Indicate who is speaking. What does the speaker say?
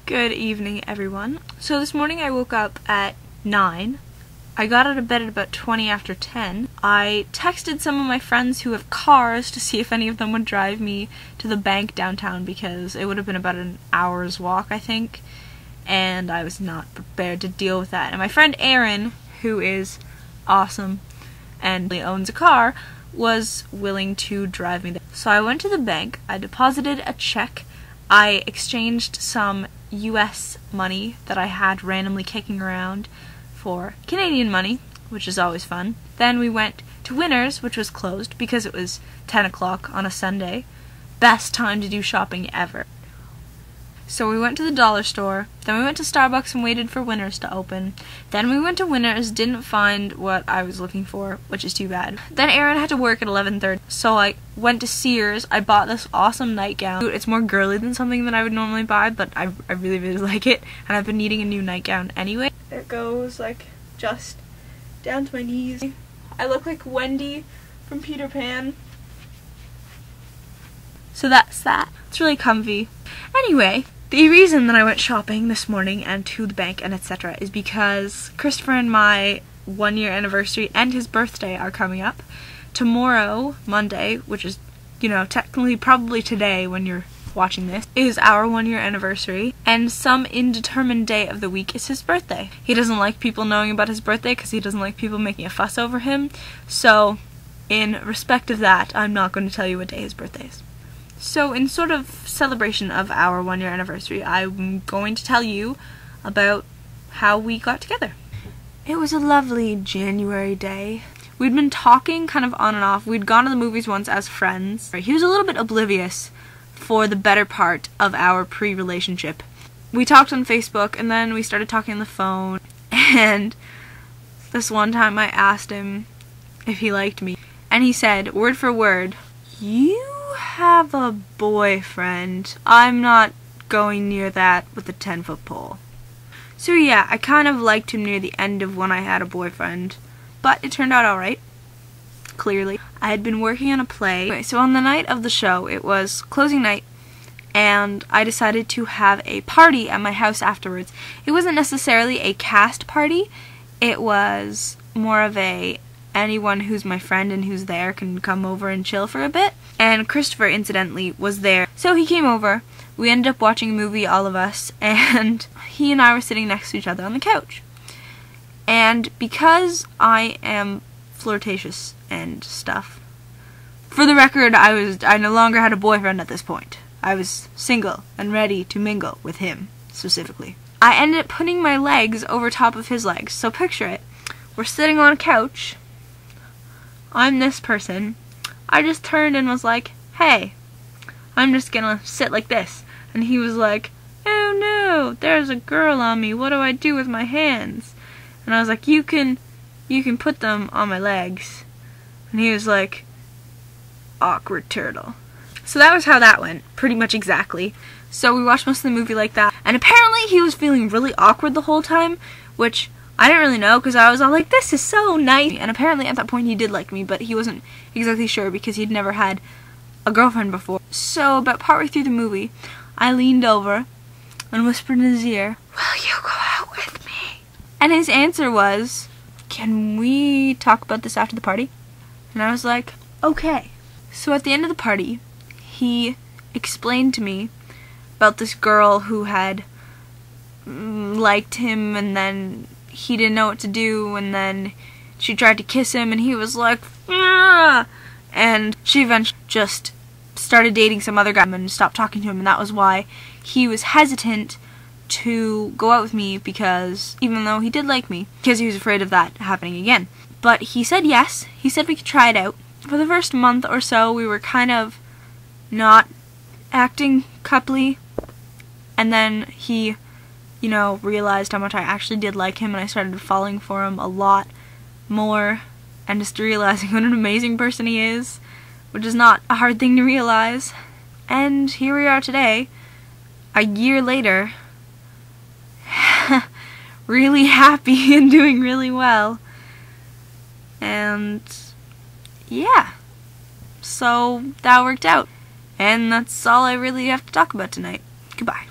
Speaker 1: Good evening, everyone. So this morning I woke up at 9. I got out of bed at about 20 after 10. I texted some of my friends who have cars to see if any of them would drive me to the bank downtown because it would have been about an hour's walk, I think, and I was not prepared to deal with that. And my friend Aaron, who is awesome and owns a car, was willing to drive me there. So I went to the bank, I deposited a check, I exchanged some US money that I had randomly kicking around for Canadian money, which is always fun. Then we went to Winners, which was closed because it was 10 o'clock on a Sunday. Best time to do shopping ever. So we went to the dollar store, then we went to Starbucks and waited for Winners to open. Then we went to Winners, didn't find what I was looking for, which is too bad. Then Aaron had to work at 11:30, so I went to Sears. I bought this awesome nightgown. It's more girly than something that I would normally buy, but I really, really like it, and I've been needing a new nightgown anyway. It goes, like, just down to my knees. I look like Wendy from Peter Pan. So that's that. It's really comfy. Anyway, the reason that I went shopping this morning and to the bank and etc. is because Christopher and my 1-year anniversary and his birthday are coming up. Tomorrow, Monday, which is, technically probably today when you're watching this, is our 1-year anniversary, and some indeterminate day of the week is his birthday. He doesn't like people knowing about his birthday because he doesn't like people making a fuss over him, so in respect of that, I'm not going to tell you what day his birthday is. So in sort of celebration of our 1-year anniversary, I'm going to tell you about how we got together. It was a lovely January day. We'd been talking kind of on and off. We'd gone to the movies once as friends. He was a little bit oblivious for the better part of our pre-relationship. We talked on Facebook, and then we started talking on the phone, and this one time I asked him if he liked me, and he said, word for word, "You have a boyfriend. I'm not going near that with a 10-foot pole." So yeah, I kind of liked him near the end of when I had a boyfriend, but it turned out alright. Clearly. I had been working on a play. Anyway, so on the night of the show, it was closing night, and I decided to have a party at my house afterwards. It wasn't necessarily a cast party, it was more of a anyone who's my friend and who's there can come over and chill for a bit. And Christopher, incidentally, was there. So he came over, we ended up watching a movie, all of us, and he and I were sitting next to each other on the couch. And because I am flirtatious and stuff, for the record, I no longer had a boyfriend at this point. I was single and ready to mingle with him, specifically. I ended up putting my legs over top of his legs. So picture it. We're sitting on a couch. I'm this person. I just turned and was like, "Hey, I'm just gonna sit like this." And he was like, "Oh no, there's a girl on me. What do I do with my hands?" And I was like, you can put them on my legs." And he was like, "Awkward turtle." So that was how that went, pretty much exactly. So we watched most of the movie like that. And apparently he was feeling really awkward the whole time, which I didn't really know because I was all like, this is so nice. And apparently at that point he did like me, but he wasn't exactly sure because he'd never had a girlfriend before. So about partway through the movie, I leaned over and whispered in his ear, "Will you go out with me?" And his answer was, "Can we talk about this after the party?" And I was like, okay. So at the end of the party, he explained to me about this girl who had liked him, and then he didn't know what to do, and then she tried to kiss him, and he was like, "Ah!" And she eventually just started dating some other guy and stopped talking to him, and that was why he was hesitant to go out with me, because even though he did like me, because he was afraid of that happening again. But he said yes. He said we could try it out. For the first month or so, we were kind of not acting coupley, and then he realized how much I actually did like him, and I started falling for him a lot more, and just realizing what an amazing person he is, which is not a hard thing to realize. And here we are today, a year later, really happy and doing really well. And yeah, so that worked out. And that's all I really have to talk about tonight. Goodbye.